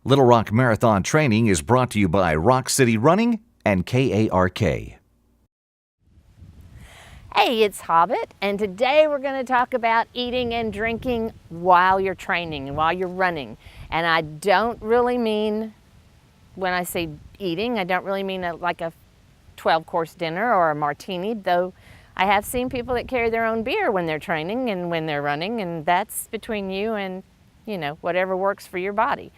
Little Rock Marathon training is brought to you by Rock City Running and KARK. Hey, it's Hobbit, and today we're going to talk about eating and drinking while you're training and while you're running. And I don't really mean, when I say eating, I don't really mean like a 12-course dinner or a martini, though I have seen people that carry their own beer when they're training and when they're running, and that's between you and, whatever works for your body.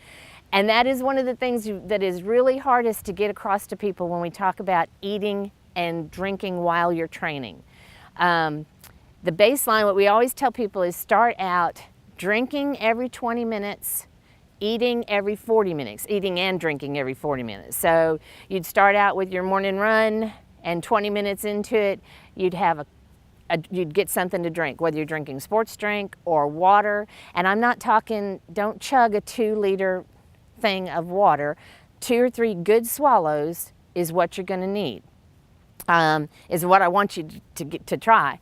And that is one of the things that is really hardest to get across to people when we talk about eating and drinking while you're training. The baseline, what we always tell people is start out drinking every 20 minutes, eating every 40 minutes, eating and drinking every 40 minutes. So you'd start out with your morning run, and 20 minutes into it, you'd have you'd get something to drink, whether you're drinking sports drink or water. And I'm not talking, don't chug a 2-liter thing of water. 2 or 3 good swallows is what you're going to need. Is what I want you to try.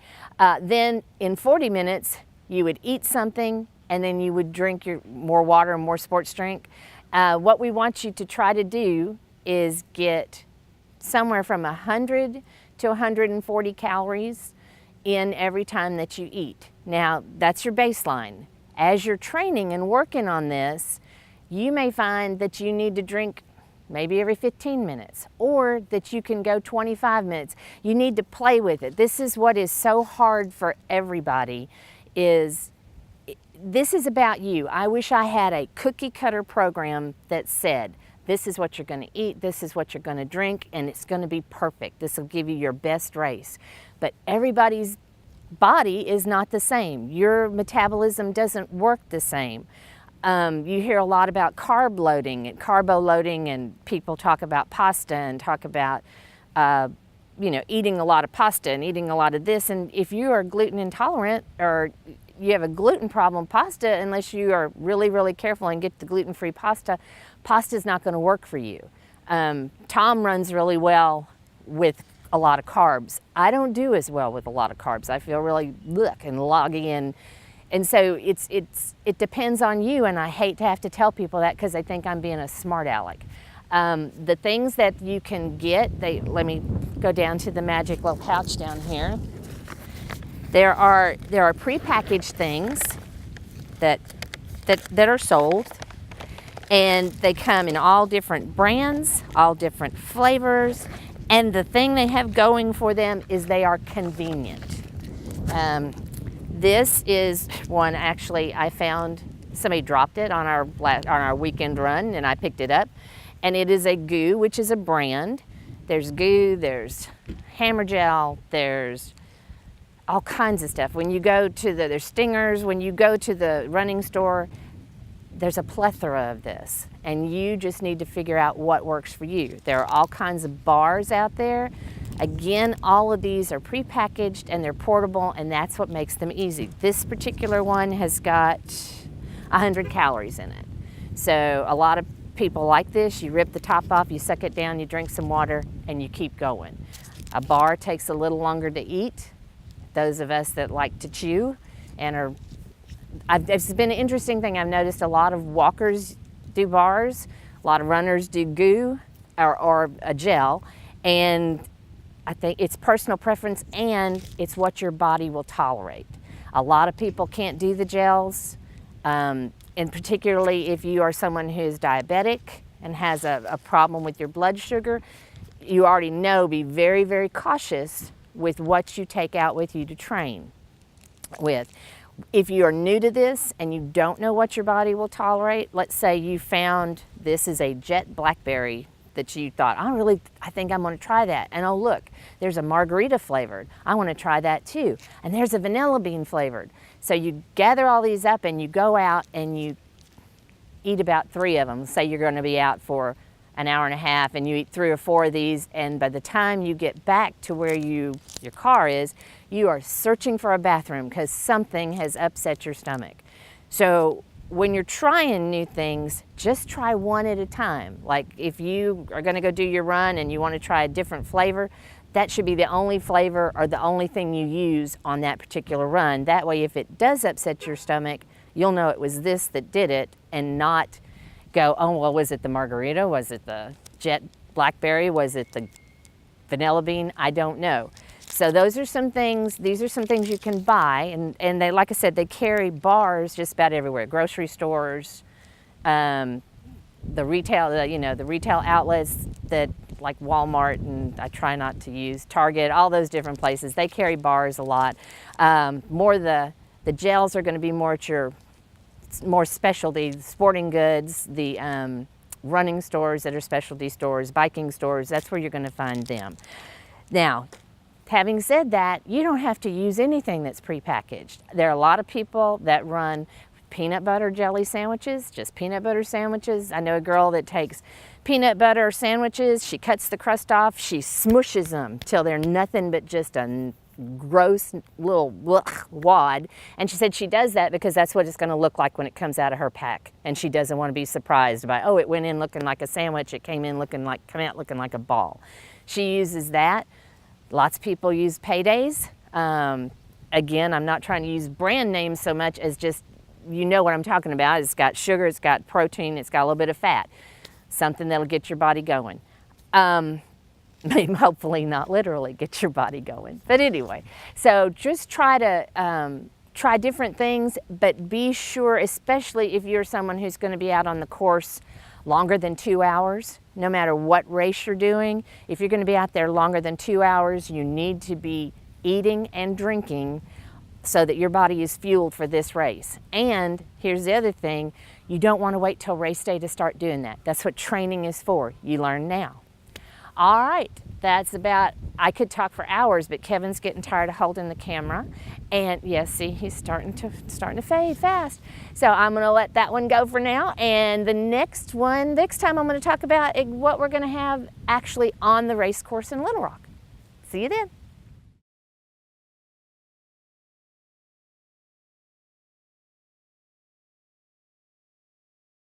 Then in 40 minutes, you would eat something, and then you would drink more water and more sports drink. What we want you to try to do is get somewhere from 100 to 140 calories in every time that you eat. Now, that's your baseline. As you're training and working on this, you may find that you need to drink maybe every 15 minutes, or that you can go 25 minutes. You need to play with it. This is what is so hard for everybody, is this is about you. I wish I had a cookie cutter program that said, this is what you're going to eat, this is what you're going to drink, and it's going to be perfect. This will give you your best race. But everybody's body is not the same. Your metabolism doesn't work the same. You hear a lot about carbo loading, and people talk about pasta and talk about, eating a lot of pasta and eating a lot of this. And if you are gluten intolerant or you have a gluten problem, pasta, unless you are really, really careful and get the gluten-free pasta is not going to work for you. Tom runs really well with a lot of carbs. I don't do as well with a lot of carbs. I feel really and loggy, and so it depends on you, and I hate to have to tell people that because they think I'm being a smart aleck. The things that you can get, let me go down to the magic little pouch down here. There are prepackaged things that are sold, and they come in all different brands, all different flavors, and the thing they have going for them is they are convenient. This is one, actually, I found somebody dropped it on our weekend run, and I picked it up, and it is a GU, which is a brand. There's GU, there's Hammer Gel, there's all kinds of stuff. When you go to there's Stingers, when you go to the running store, there's a plethora of this, and you just need to figure out what works for you. There are all kinds of bars out there. Again, all of these are prepackaged and they're portable, and that's what makes them easy. This particular one has got 100 calories in it. So a lot of people like this. You rip the top off, you suck it down, you drink some water, and you keep going. A bar takes a little longer to eat. Those of us that like to chew and it's been an interesting thing. I've noticed a lot of walkers do bars, a lot of runners do GU or a gel, and I think it's personal preference and it's what your body will tolerate. A lot of people can't do the gels, and particularly if you are someone who is diabetic and has a problem with your blood sugar, you already know, be very, very cautious with what you take out with you to train with. If you are new to this and you don't know what your body will tolerate, let's say you found this is a jet blackberry that you thought, I think I'm going to try that. And oh look, there's a margarita flavored. I want to try that too. And there's a vanilla bean flavored. So you gather all these up and you go out and you eat about 3 of them. Say you're going to be out for an hour and a half and you eat 3 or 4 of these, and by the time you get back to where your car is, you are searching for a bathroom because something has upset your stomach. So when you're trying new things, just try one at a time. Like if you are going to go do your run and you want to try a different flavor, that should be the only flavor or the only thing you use on that particular run. That way, if it does upset your stomach, you'll know it was this that did it and not go, oh, well, was it the margarita? Was it the jet blackberry? Was it the vanilla bean? I don't know. So these are some things you can buy, and they, like I said, they carry bars just about everywhere. Grocery stores, the retail, the retail outlets that like Walmart, and I try not to use Target, all those different places. They carry bars a lot. The gels are going to be more at your more specialty sporting goods, the running stores that are specialty stores, biking stores. That's where you're going to find them. Now, having said that, you don't have to use anything that's prepackaged. There are a lot of people that run peanut butter jelly sandwiches, just peanut butter sandwiches. I know a girl that takes peanut butter sandwiches, she cuts the crust off, she smushes them till they're nothing but just a gross little wad. And she said she does that because that's what it's going to look like when it comes out of her pack. And she doesn't want to be surprised by, oh, it went in looking like a sandwich, it came out looking like a ball. She uses that. Lots of people use Paydays. Again, I'm not trying to use brand names so much as just, you know what I'm talking about. It's got sugar, it's got protein, it's got a little bit of fat. Something that'll get your body going. Maybe, hopefully not literally get your body going. But anyway, so just try to try different things, but be sure, especially if you're someone who's going to be out on the course longer than 2 hours, no matter what race you're doing, if you're going to be out there longer than 2 hours, you need to be eating and drinking so that your body is fueled for this race. And here's the other thing, you don't want to wait till race day to start doing that. That's what training is for. You learn now. All right, that's about, I could talk for hours, but Kevin's getting tired of holding the camera. And yes, see, he's starting to fade fast. So I'm gonna let that one go for now. And the next time I'm gonna talk about what we're gonna have actually on the race course in Little Rock. See you then.